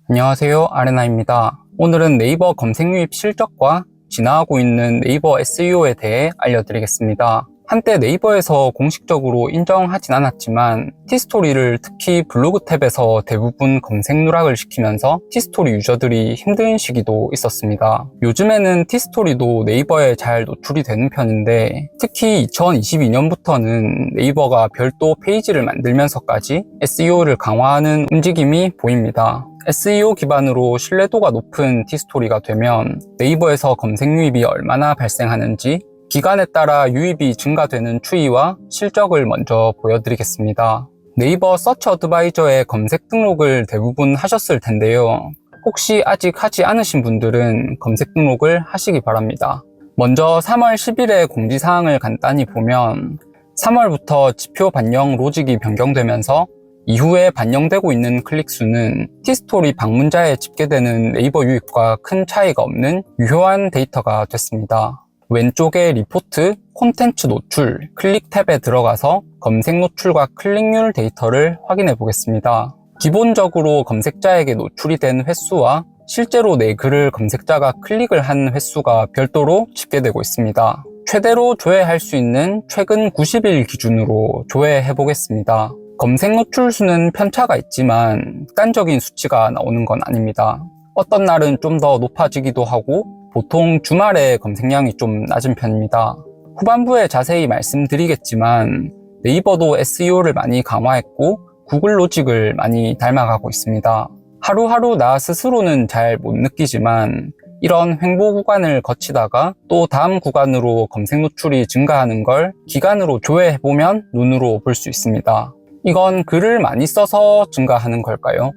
안녕하세요, 아레나입니다. 오늘은 네이버 검색 유입 실적과 진화하고 있는 네이버 SEO에 대해 알려드리겠습니다. 한때 네이버에서 공식적으로 인정하진 않았지만 티스토리를 특히 블로그 탭에서 대부분 검색 누락을 시키면서 티스토리 유저들이 힘든 시기도 있었습니다. 요즘에는 티스토리도 네이버에 잘 노출이 되는 편인데 특히 2022년부터는 네이버가 별도 페이지를 만들면서까지 SEO를 강화하는 움직임이 보입니다. SEO 기반으로 신뢰도가 높은 티스토리가 되면 네이버에서 검색 유입이 얼마나 발생하는지 기간에 따라 유입이 증가되는 추이와 실적을 먼저 보여드리겠습니다. 네이버 서치 어드바이저에 검색 등록을 대부분 하셨을 텐데요. 혹시 아직 하지 않으신 분들은 검색 등록을 하시기 바랍니다. 먼저 3월 10일에 공지사항을 간단히 보면 3월부터 지표 반영 로직이 변경되면서 이후에 반영되고 있는 클릭수는 티스토리 방문자에 집계되는 네이버 유입과 큰 차이가 없는 유효한 데이터가 됐습니다. 왼쪽에 리포트, 콘텐츠 노출, 클릭 탭에 들어가서 검색 노출과 클릭률 데이터를 확인해 보겠습니다. 기본적으로 검색자에게 노출이 된 횟수와 실제로 내 글을 검색자가 클릭을 한 횟수가 별도로 집계되고 있습니다. 최대로 조회할 수 있는 최근 90일 기준으로 조회해 보겠습니다. 검색 노출 수는 편차가 있지만 극단적인 수치가 나오는 건 아닙니다. 어떤 날은 좀 더 높아지기도 하고 보통 주말에 검색량이 좀 낮은 편입니다. 후반부에 자세히 말씀드리겠지만 네이버도 SEO를 많이 강화했고 구글 로직을 많이 닮아가고 있습니다. 하루하루 나 스스로는 잘 못 느끼지만 이런 횡보 구간을 거치다가 또 다음 구간으로 검색 노출이 증가하는 걸 기간으로 조회해보면 눈으로 볼 수 있습니다. 이건 글을 많이 써서 증가하는 걸까요?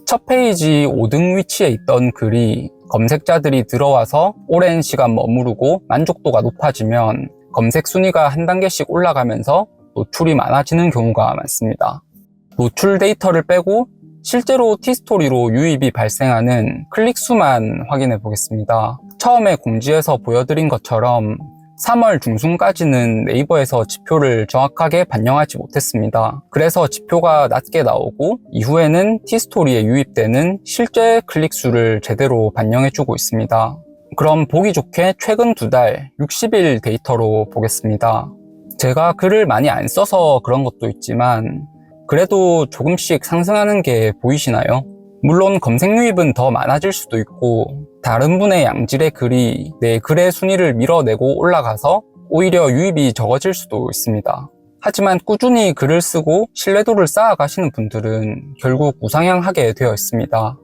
첫 페이지 5등 위치에 있던 글이 검색자들이 들어와서 오랜 시간 머무르고 만족도가 높아지면 검색 순위가 한 단계씩 올라가면서 노출이 많아지는 경우가 많습니다. 노출 데이터를 빼고 실제로 티스토리로 유입이 발생하는 클릭 수만 확인해 보겠습니다. 처음에 공지에서 보여드린 것처럼 3월 중순까지는 네이버에서 지표를 정확하게 반영하지 못했습니다. 그래서 지표가 낮게 나오고 이후에는 티스토리에 유입되는 실제 클릭수를 제대로 반영해주고 있습니다. 그럼 보기 좋게 최근 2달 60일 데이터로 보겠습니다. 제가 글을 많이 안 써서 그런 것도 있지만 그래도 조금씩 상승하는 게 보이시나요? 물론 검색 유입은 더 많아질 수도 있고 다른 분의 양질의 글이 내 글의 순위를 밀어내고 올라가서 오히려 유입이 적어질 수도 있습니다. 하지만 꾸준히 글을 쓰고 신뢰도를 쌓아가시는 분들은 결국 우상향하게 되어 있습니다.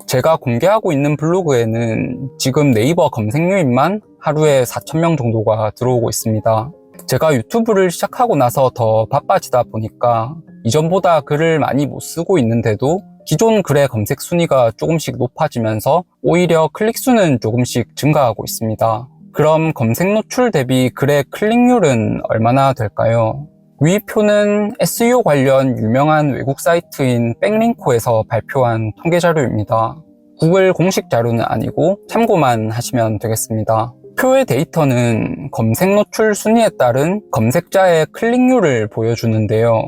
제가 공개하고 있는 블로그에는 지금 네이버 검색 유입만 하루에 4,000명 정도가 들어오고 있습니다. 제가 유튜브를 시작하고 나서 더 바빠지다 보니까 이전보다 글을 많이 못 쓰고 있는데도 기존 글의 검색 순위가 조금씩 높아지면서 오히려 클릭 수는 조금씩 증가하고 있습니다. 그럼 검색 노출 대비 글의 클릭률은 얼마나 될까요? 위 표는 SEO 관련 유명한 외국 사이트인 백링코에서 발표한 통계 자료입니다. 구글 공식 자료는 아니고 참고만 하시면 되겠습니다. 표의 데이터는 검색 노출 순위에 따른 검색자의 클릭률을 보여주는데요.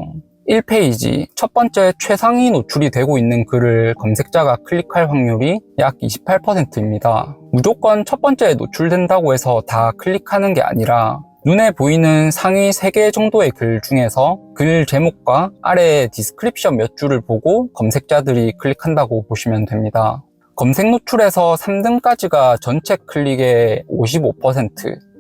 1페이지 첫 번째 최상위 노출이 되고 있는 글을 검색자가 클릭할 확률이 약 28%입니다. 무조건 첫 번째에 노출된다고 해서 다 클릭하는 게 아니라 눈에 보이는 상위 3개 정도의 글 중에서 글 제목과 아래의 디스크립션 몇 줄을 보고 검색자들이 클릭한다고 보시면 됩니다. 검색 노출에서 3등까지가 전체 클릭의 55%,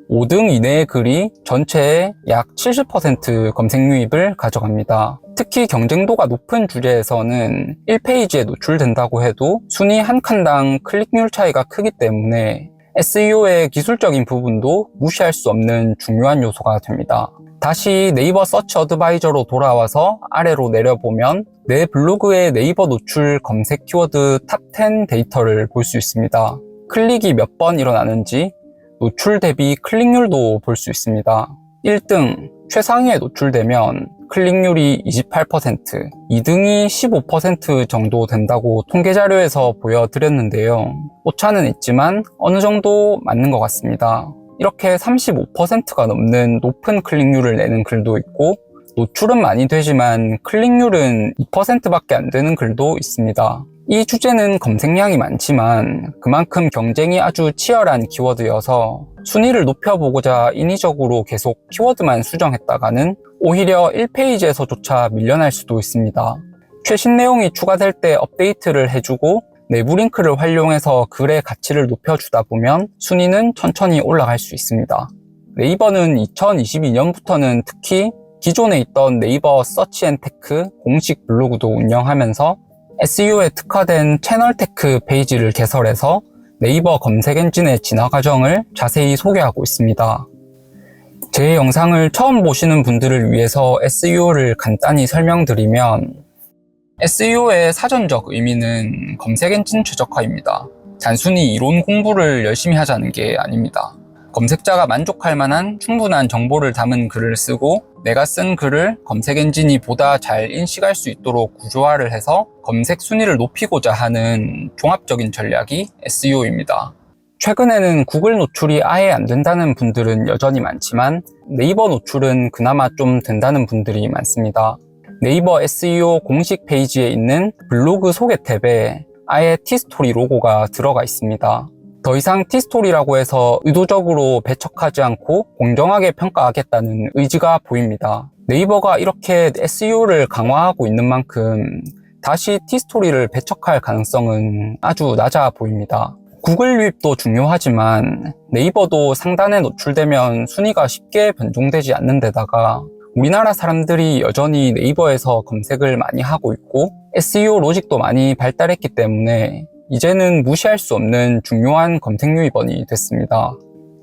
5등 이내의 글이 전체의 약 70% 검색 유입을 가져갑니다. 특히 경쟁도가 높은 주제에서는 1페이지에 노출된다고 해도 순위 한 칸당 클릭률 차이가 크기 때문에 SEO의 기술적인 부분도 무시할 수 없는 중요한 요소가 됩니다. 다시 네이버 서치 어드바이저로 돌아와서 아래로 내려보면 내 블로그의 네이버 노출 검색 키워드 탑 10 데이터를 볼 수 있습니다. 클릭이 몇 번 일어나는지 노출 대비 클릭률도 볼 수 있습니다. 1등 최상위에 노출되면 클릭률이 28%, 2등이 15% 정도 된다고 통계 자료에서 보여드렸는데요. 오차는 있지만 어느 정도 맞는 것 같습니다. 이렇게 35%가 넘는 높은 클릭률을 내는 글도 있고 노출은 많이 되지만 클릭률은 2%밖에 안 되는 글도 있습니다. 이 주제는 검색량이 많지만 그만큼 경쟁이 아주 치열한 키워드여서 순위를 높여보고자 인위적으로 계속 키워드만 수정했다가는 오히려 1페이지에서조차 밀려날 수도 있습니다. 최신 내용이 추가될 때 업데이트를 해주고 내부 링크를 활용해서 글의 가치를 높여주다 보면 순위는 천천히 올라갈 수 있습니다. 네이버는 2022년부터는 특히 기존에 있던 네이버 서치앤테크 공식 블로그도 운영하면서 SEO에 특화된 채널테크 페이지를 개설해서 네이버 검색 엔진의 진화 과정을 자세히 소개하고 있습니다. 제 영상을 처음 보시는 분들을 위해서 SEO를 간단히 설명드리면 SEO의 사전적 의미는 검색 엔진 최적화입니다. 단순히 이론 공부를 열심히 하자는 게 아닙니다. 검색자가 만족할 만한 충분한 정보를 담은 글을 쓰고 내가 쓴 글을 검색 엔진이 보다 잘 인식할 수 있도록 구조화를 해서 검색 순위를 높이고자 하는 종합적인 전략이 SEO입니다. 최근에는 구글 노출이 아예 안 된다는 분들은 여전히 많지만 네이버 노출은 그나마 좀 된다는 분들이 많습니다. 네이버 SEO 공식 페이지에 있는 블로그 소개 탭에 아예 티스토리 로고가 들어가 있습니다. 더 이상 티스토리라고 해서 의도적으로 배척하지 않고 공정하게 평가하겠다는 의지가 보입니다. 네이버가 이렇게 SEO를 강화하고 있는 만큼 다시 티스토리를 배척할 가능성은 아주 낮아 보입니다. 구글 유입도 중요하지만 네이버도 상단에 노출되면 순위가 쉽게 변동되지 않는 데다가 우리나라 사람들이 여전히 네이버에서 검색을 많이 하고 있고 SEO 로직도 많이 발달했기 때문에 이제는 무시할 수 없는 중요한 검색 유입원이 됐습니다.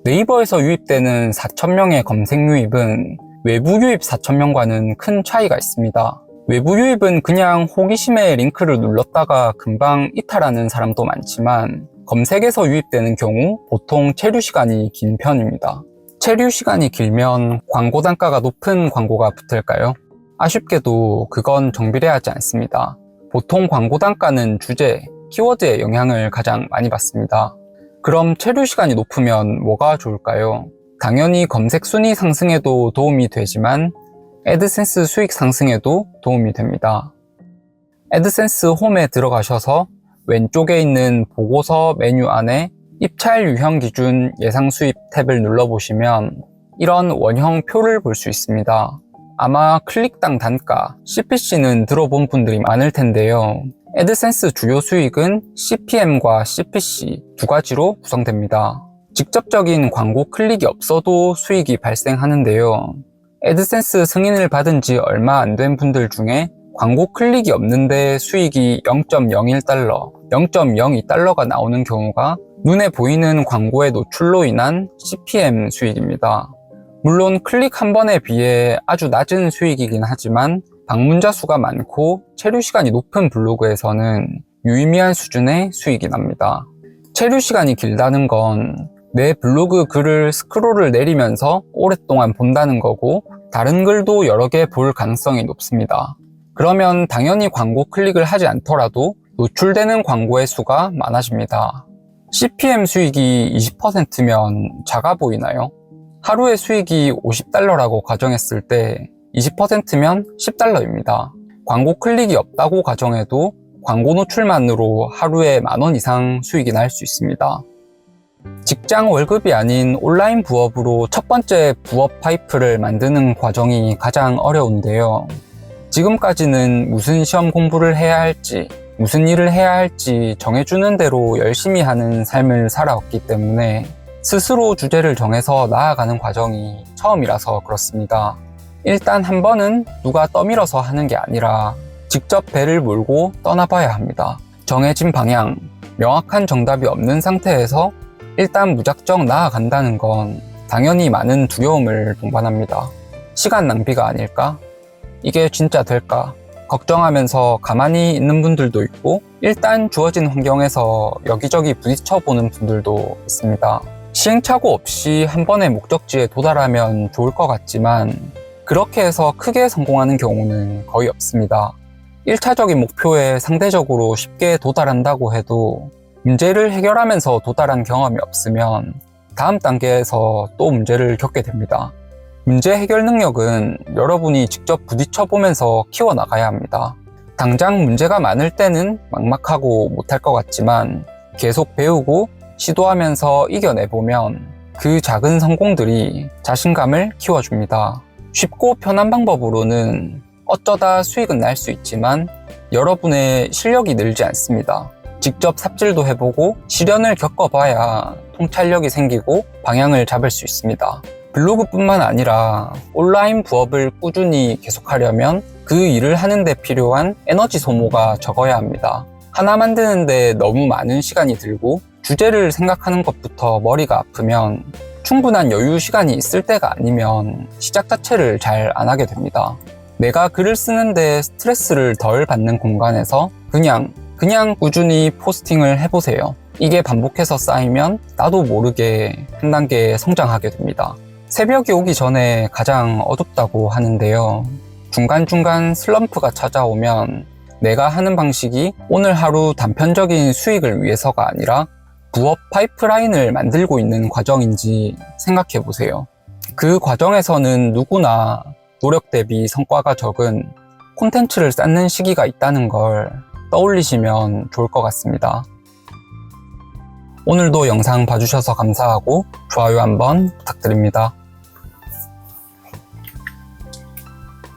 네이버에서 유입되는 4,000명의 검색 유입은 외부 유입 4,000명과는 큰 차이가 있습니다. 외부 유입은 그냥 호기심에 링크를 눌렀다가 금방 이탈하는 사람도 많지만 검색에서 유입되는 경우 보통 체류 시간이 긴 편입니다. 체류 시간이 길면 광고 단가가 높은 광고가 붙을까요? 아쉽게도 그건 정비례하지 않습니다. 보통 광고 단가는 주제, 키워드의 영향을 가장 많이 받습니다. 그럼 체류 시간이 높으면 뭐가 좋을까요? 당연히 검색 순위 상승에도 도움이 되지만 애드센스 수익 상승에도 도움이 됩니다. 애드센스 홈에 들어가셔서 왼쪽에 있는 보고서 메뉴 안에 입찰 유형 기준 예상 수입 탭을 눌러보시면 이런 원형 표를 볼 수 있습니다. 아마 클릭당 단가, CPC는 들어본 분들이 많을 텐데요. 애드센스 주요 수익은 CPM과 CPC 두 가지로 구성됩니다. 직접적인 광고 클릭이 없어도 수익이 발생하는데요. 애드센스 승인을 받은 지 얼마 안 된 분들 중에 광고 클릭이 없는데 수익이 0.01달러, 0.02달러가 나오는 경우가 눈에 보이는 광고의 노출로 인한 CPM 수익입니다. 물론 클릭 한 번에 비해 아주 낮은 수익이긴 하지만 방문자 수가 많고 체류 시간이 높은 블로그에서는 유의미한 수준의 수익이 납니다. 체류 시간이 길다는 건 내 블로그 글을 스크롤을 내리면서 오랫동안 본다는 거고 다른 글도 여러 개 볼 가능성이 높습니다. 그러면 당연히 광고 클릭을 하지 않더라도 노출되는 광고의 수가 많아집니다. CPM 수익이 20%면 작아 보이나요? 하루의 수익이 50달러라고 가정했을 때 20%면 10달러입니다. 광고 클릭이 없다고 가정해도 광고 노출만으로 하루에 10,000원 이상 수익이 날 수 있습니다. 직장 월급이 아닌 온라인 부업으로 첫 번째 부업 파이프를 만드는 과정이 가장 어려운데요. 지금까지는 무슨 시험 공부를 해야 할지, 무슨 일을 해야 할지 정해주는 대로 열심히 하는 삶을 살아왔기 때문에 스스로 주제를 정해서 나아가는 과정이 처음이라서 그렇습니다. 일단 한 번은 누가 떠밀어서 하는 게 아니라 직접 배를 몰고 떠나봐야 합니다. 정해진 방향, 명확한 정답이 없는 상태에서 일단 무작정 나아간다는 건 당연히 많은 두려움을 동반합니다. 시간 낭비가 아닐까? 이게 진짜 될까? 걱정하면서 가만히 있는 분들도 있고 일단 주어진 환경에서 여기저기 부딪혀보는 분들도 있습니다. 시행착오 없이 한 번의 목적지에 도달하면 좋을 것 같지만 그렇게 해서 크게 성공하는 경우는 거의 없습니다. 1차적인 목표에 상대적으로 쉽게 도달한다고 해도 문제를 해결하면서 도달한 경험이 없으면 다음 단계에서 또 문제를 겪게 됩니다. 문제 해결 능력은 여러분이 직접 부딪혀보면서 키워나가야 합니다. 당장 문제가 많을 때는 막막하고 못할 것 같지만 계속 배우고 시도하면서 이겨내보면 그 작은 성공들이 자신감을 키워줍니다. 쉽고 편한 방법으로는 어쩌다 수익은 날 수 있지만 여러분의 실력이 늘지 않습니다. 직접 삽질도 해보고 시련을 겪어봐야 통찰력이 생기고 방향을 잡을 수 있습니다. 블로그뿐만 아니라 온라인 부업을 꾸준히 계속하려면 그 일을 하는 데 필요한 에너지 소모가 적어야 합니다. 하나 만드는데 너무 많은 시간이 들고 주제를 생각하는 것부터 머리가 아프면 충분한 여유 시간이 있을 때가 아니면 시작 자체를 잘 안 하게 됩니다. 내가 글을 쓰는데 스트레스를 덜 받는 공간에서 그냥 꾸준히 포스팅을 해보세요. 이게 반복해서 쌓이면 나도 모르게 한 단계 성장하게 됩니다. 새벽이 오기 전에 가장 어둡다고 하는데요. 중간중간 슬럼프가 찾아오면 내가 하는 방식이 오늘 하루 단편적인 수익을 위해서가 아니라 부업 파이프라인을 만들고 있는 과정인지 생각해 보세요. 그 과정에서는 누구나 노력 대비 성과가 적은 콘텐츠를 쌓는 시기가 있다는 걸 떠올리시면 좋을 것 같습니다. 오늘도 영상 봐주셔서 감사하고 좋아요 한번 부탁드립니다.